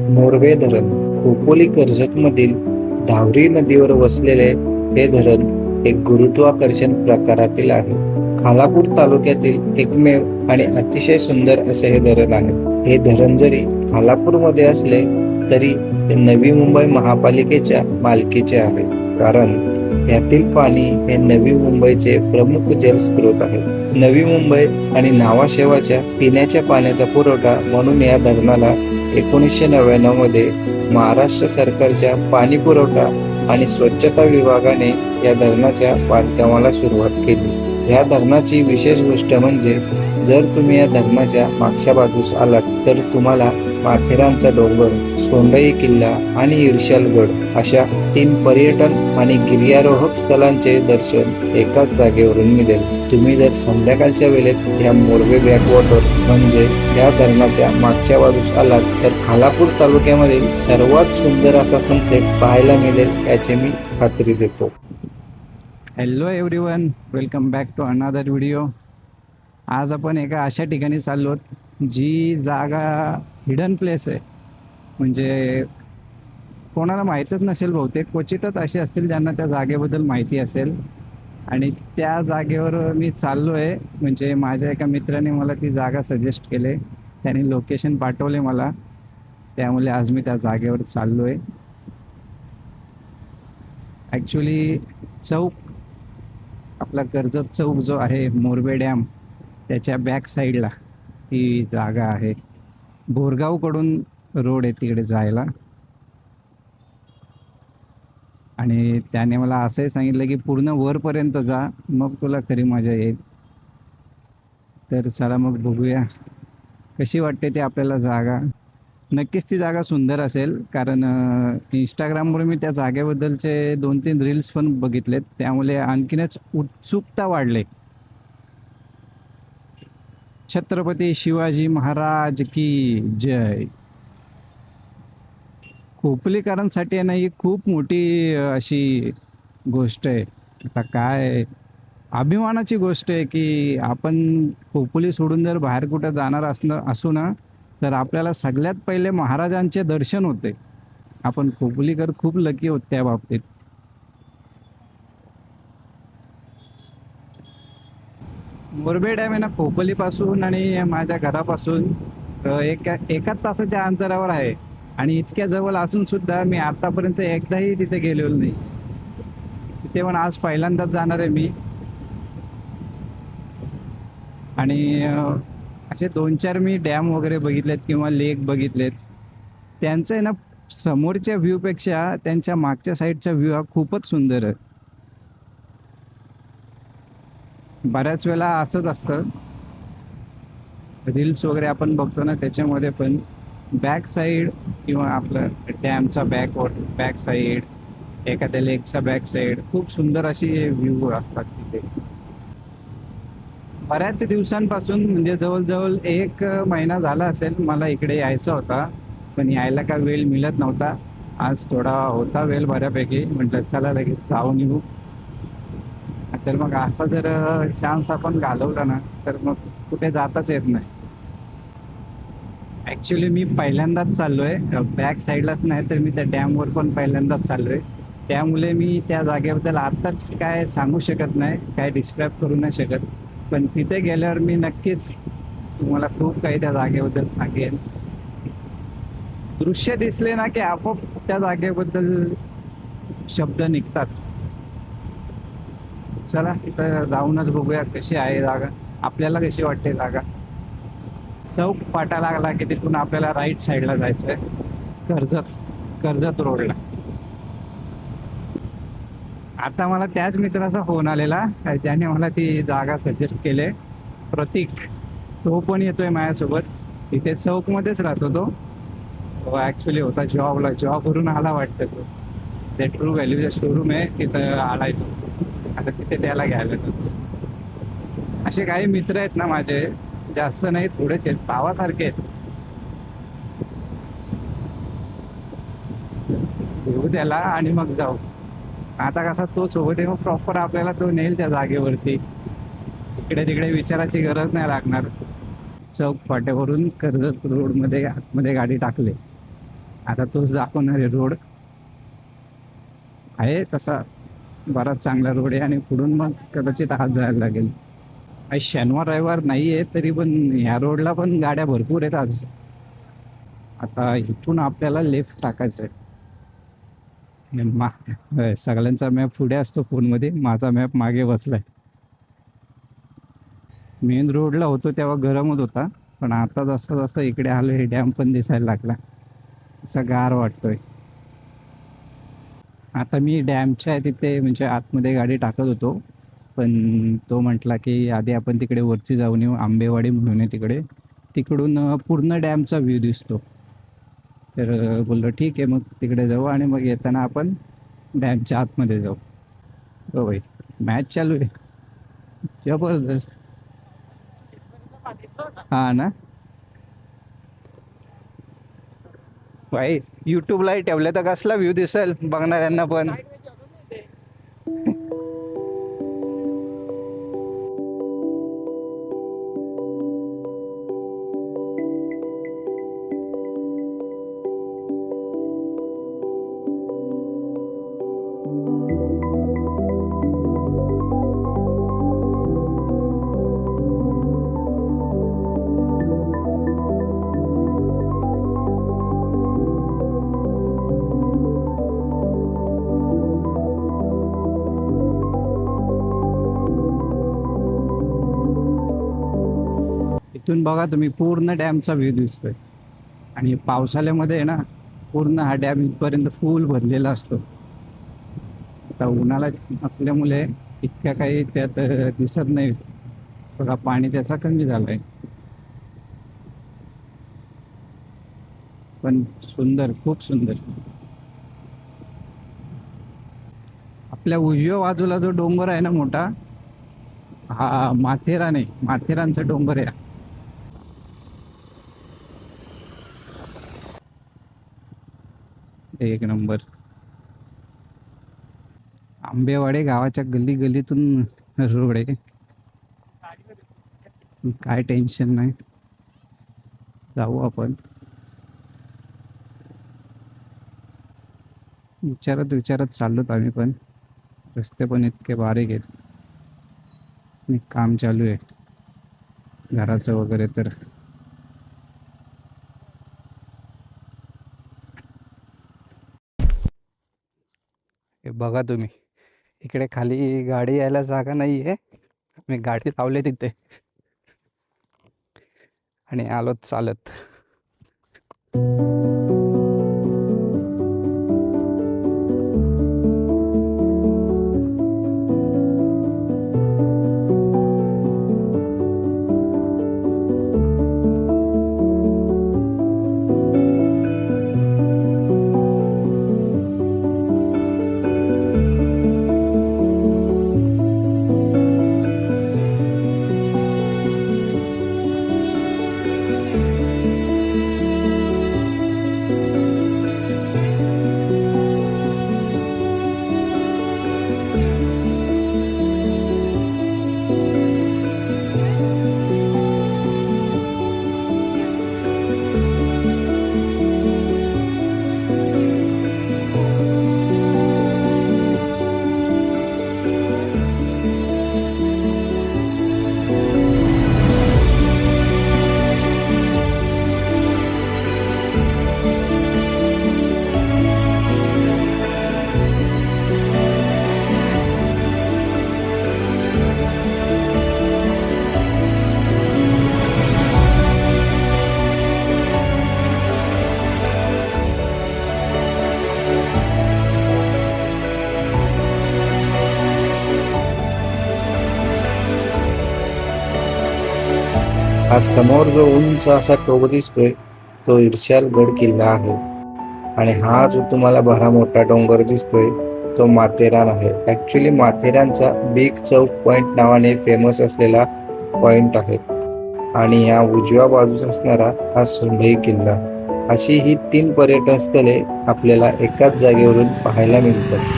मोरवे धरण खोपोली कर्जतमधील धावरी नदीवर वसलेले हे धरण एक गुरुत्वाकर्षण प्रकारातील आहे. खालापूर तालुक्यातील एकमेव आणि अतिशय सुंदर असे हे धरण आहे. हे धरण जरी खालापूरमध्ये असले तरी ते नवी मुंबई महापालिकेच्या मालकीचे आहे, कारण यातील पाणी हे नवी मुंबईचे प्रमुख जलस्रोत आहे. नवी मुंबई आणि नावाशेवाच्या पिण्याच्या पाण्याचा पुरवठा म्हणून या धरणाला 1999 मध्ये महाराष्ट्र सरकारच्या पाणी पुरवठा आणि स्वच्छता विभागाने या धरणाच्या बांधकामाला सुरुवात केली. या धरणाची विशेष गोष्ट म्हणजे जर तुम्ही या धरणाच्या मागच्या बाजूस आलात तर तुम्हाला माथेरानचा डोंगर, सोंडई किल्ला आणि इर्शालगड अशा 3 पर्यटन आणि गिर्यारोहक स्थळांचे दर्शन एकाच जागेवरून मिळेल. तुम्ही जर संध्याकाळच्या वेळेत या मोरवे बॅकवॉटर म्हणजे या धरणाच्या मागच्या बाजूस आलात तर खालापूर तालुक्यामधील सर्वात सुंदर असा सनसेट पाहायला मिळेल याची मी खात्री देतो. Hello everyone, welcome back to another video. आज आपण एका अशा ठिकाणी चाललो जी जागा हिडन प्लेस आहे, म्हणजे कोणाला माहीतच नसेल. बहुतेक क्वचितच असे असतील ज्यांना त्या जागेबद्दल माहिती असेल. आणि त्या जागेवर मी चाललो आहे, म्हणजे माझ्या एका मित्राने मला ती जागा सजेस्ट केले, त्याने लोकेशन पाठवले मला, त्यामुळे आज मी त्या जागेवर चाललो आहे. ॲक्च्युली चौक, आपला कर्जत चौक जो आहे मोरवे डॅम, त्याच्या बॅक साईडला ही जागा आहे. बोरगावकडून रोड आहे तिकडे जायला. आणि त्याने मला असंही सांगितलं की पूर्ण वरपर्यंत जा, मग तुला खरी मजा येईल. तर चला मग बघूया कशी वाटते ते आपल्याला जागा. नक्कीच ती जागा सुंदर असेल, कारण इंस्टाग्रामवर मी त्या जागेबद्दलचे 2-3 रील्स पण बघितलेत, त्यामुळे आणखीनच उत्सुकता वाढले. छत्रपती शिवाजी महाराज की जय. खोपलीकरांसाठी ना ही खूप मोठी अशी गोष्ट आहे. आता काय अभिमानाची गोष्ट आहे की आपण खोपोली सोडून जर बाहेर कुठं जाणार असू ना, तर आपल्याला सगळ्यात पहिले महाराजांचे दर्शन होते. आपण खोपोलीकर खूप लकी होत त्या बाबतीत. मोरबे डॅम आहे ना, खोपोलीपासून आणि माझ्या घरापासून एकाच तासाच्या अंतरावर आहे. आणि इतक्या जवळ असून सुद्धा मी आतापर्यंत एकदाही तिथे गेलेलो नाही. तिथे पण आज पहिल्यांदाच जाणार आहे मी. आणि असे 2-4 मी डॅम वगैरे बघितलेत किंवा लेक बघितलेत. त्यांचं आहे ना, समोरच्या व्ह्यूपेक्षा त्यांच्या मागच्या साईडचा व्ह्यू हा खूपच सुंदर आहे. बऱ्याच वेळा असंच असतं, रील्स वगैरे आपण बघतो ना, त्याच्यामध्ये पण बॅक साईड किंवा आपलं डॅमचा बॅक साईड, एखाद्या लेकचा बॅक साईड खूप सुंदर अशी व्ह्यू असतात तिथे. बऱ्याच दिवसांपासून, म्हणजे जवळजवळ 1 महिना झाला असेल मला इकडे यायचा होता, पण यायला का वेळ मिळत नव्हता. आज थोडा होता वेळ बऱ्यापैकी, म्हटलं चला लगेच जाऊन येऊ. तर मग असा जर चान्स आपण घालवला ना, तर मग कुठे जाताच येत नाही. ॲक्च्युली मी पहिल्यांदाच चाललो आहे, बॅक साईडलाच नाही तर मी त्या डॅमवर पण पहिल्यांदाच चाललो आहे. त्यामुळे मी त्या जागेबद्दल आत्ताच काय सांगू शकत नाही, काय डिस्क्राईब करू नाही शकत. पण तिथे गेल्यावर मी नक्कीच तुम्हाला खूप काही त्या जागेबद्दल सांगेन. दृश्य दिसले ना की आपोआप त्या जागेबद्दल शब्द निघतात. चला इथं जाऊनच बघूया कशी आहे जागा, आपल्याला कशी वाटते जागा. चौक फाटा लागला की तिथून आपल्याला राईट साईडला जायचं आहे, कर्जत रोडला. आता मला त्याच मित्राचा फोन आलेला, ज्याने मला ती जागा सजेस्ट केले, प्रतीक. तो पण येतोय माझ्यासोबत. तिथे चौकमध्येच राहतो तो ॲक्च्युली होता जॉबवरून आला वाटतं. तो ते ट्रू व्हॅल्यूचा शोरूम आहे तिथं आलाय तो. आता तिथे त्याला घ्यायला जातो. असे काही मित्र आहेत ना माझे, जास्त नाही, थोडेच आहेत, भावासारखे आहेत. घेऊ त्याला आणि मग जाऊ. आता कसा तो सोबत आहे, मग प्रॉपर आपल्याला तो नेईल त्या जागेवरती. इकडे तिकडे विचारायची गरज नाही लागणार. चौक फाट्यावरून कर्जत रोडमध्ये आतमध्ये गाडी टाकले आता तोच दाखवणार आहे रोड. आहे तसा बराच चांगला रोड आहे आणि पुढून मग कदाचित आज जायला लागेल. आज शनिवार रविवार नाही आहे तरी पण ह्या रोडला पण गाड्या भरपूर आहेत आज. आता इथून आपल्याला लेफ्ट टाकायचं आहे. सगळ्यांचा मॅप पुढे असतो फोनमध्ये, माझा मॅप मागे बसलाय. मेन रोडला होतो तेव्हा गरमच होता, पण आता जसं जसं इकडे आलो हे डॅम पण दिसायला लागला, असा गार वाटतोय. आता मी डॅमच्या तिथे म्हणजे आतमध्ये गाडी टाकत होतो, पण तो म्हटला की आधी आपण तिकडे वरती जाऊन येऊ, आंबेवाडी म्हणून आहे तिकडे, तिकडून पूर्ण डॅमचा व्ह्यू दिसतो. तर बोललो ठीक आहे, मग तिकडे जाऊ आणि मग येताना आपण डॅमच्या आतमध्ये जाऊ. हो भाई, मॅच चालू आहे जबरदस्त. हा ना भाई, युट्यूबला ठेवले तर कसला व्ह्यू दिसेल बघणाऱ्यांना पण. इथून बघा तुम्ही, पूर्ण डॅमचा व्ह्यू दिसतोय. आणि पावसाळ्यामध्ये आहे ना, पूर्ण हा डॅम इथपर्यंत फुल भरलेला असतो. आता उन्हाळा असल्यामुळे इतक्या काही त्यात दिसत नाही. बघा पाणी त्याचा कमी झालंय, पण सुंदर, खूप सुंदर. आपल्या उजव्या बाजूला जो डोंगर आहे ना मोठा, हा माथेरान आहे, माथेरानचा डोंगर आहे. एक नंबर. आंबेवाडे गावाच्या गल्ली गल्लीतून रोड आहे, काय टेन्शन नाही. जाऊ आपण. विचारत विचारत चाललोत आम्ही पण, रस्ते पण इतके बारीक आहेत आणि काम चालू आहे घराचं वगैरे. तर हे बघा तुम्ही, इकडे खाली गाडी यायला जागा नाही आहे. मी गाडी लावले तिथे आणि आलोत चालत. हा समोर जो उंच असा टोक दिसतोय तो इर्शाल गड किल्ला आहे. आणि हा जो तुम्हाला भरा मोठा डोंगर दिसतोय तो माथेरान आहे. ऍक्च्युली माथेरानचा बिग चौक पॉइंट नावाने फेमस असलेला पॉइंट आहे. आणि ह्या उजव्या बाजूस असणारा हा सोंढई किल्ला, अशी ही 3 पर्यटन स्थळे आपल्याला एकाच जागेवरून पाहायला मिळतात.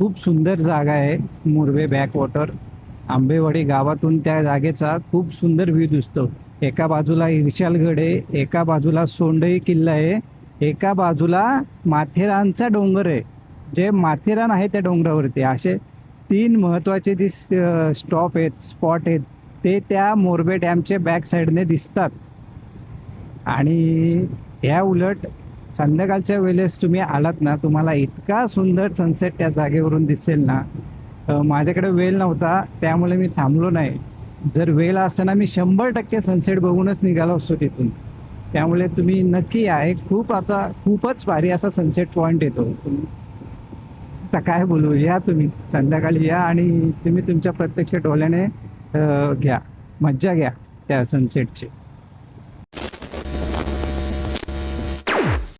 खूप सुंदर जागा आहे मुरबे बॅकवॉटर. आंबेवाडी गावातून त्या जागेचा खूप सुंदर व्ह्यू दिसतो. एका बाजूला इर्शालगड आहे, एका बाजूला सोंडई किल्ला आहे, एका बाजूला माथेरानचा डोंगर आहे. जे माथेरान आहे त्या डोंगरावरती असे 3 महत्त्वाचे जे स्टॉप आहेत, स्पॉट आहेत, ते त्या मोरबे डॅमचे बॅक साईडने दिसतात. आणि या उलट संध्याकाळच्या वेळेस तुम्ही आलात ना, तुम्हाला इतका सुंदर सनसेट त्या जागेवरून दिसेल ना. माझ्याकडे वेळ नव्हता त्यामुळे मी थांबलो नाही. जर वेळ असताना मी 100% सनसेट बघूनच निघालो असतो तिथून. त्यामुळे तुम्ही नक्की या. खूपच भारी असा सनसेट पॉईंट येतो. आता काय बोलू, या तुम्ही संध्याकाळी या आणि तुम्ही तुमच्या प्रत्यक्ष डोळ्याने घ्या, मज्जा घ्या त्या सनसेटची.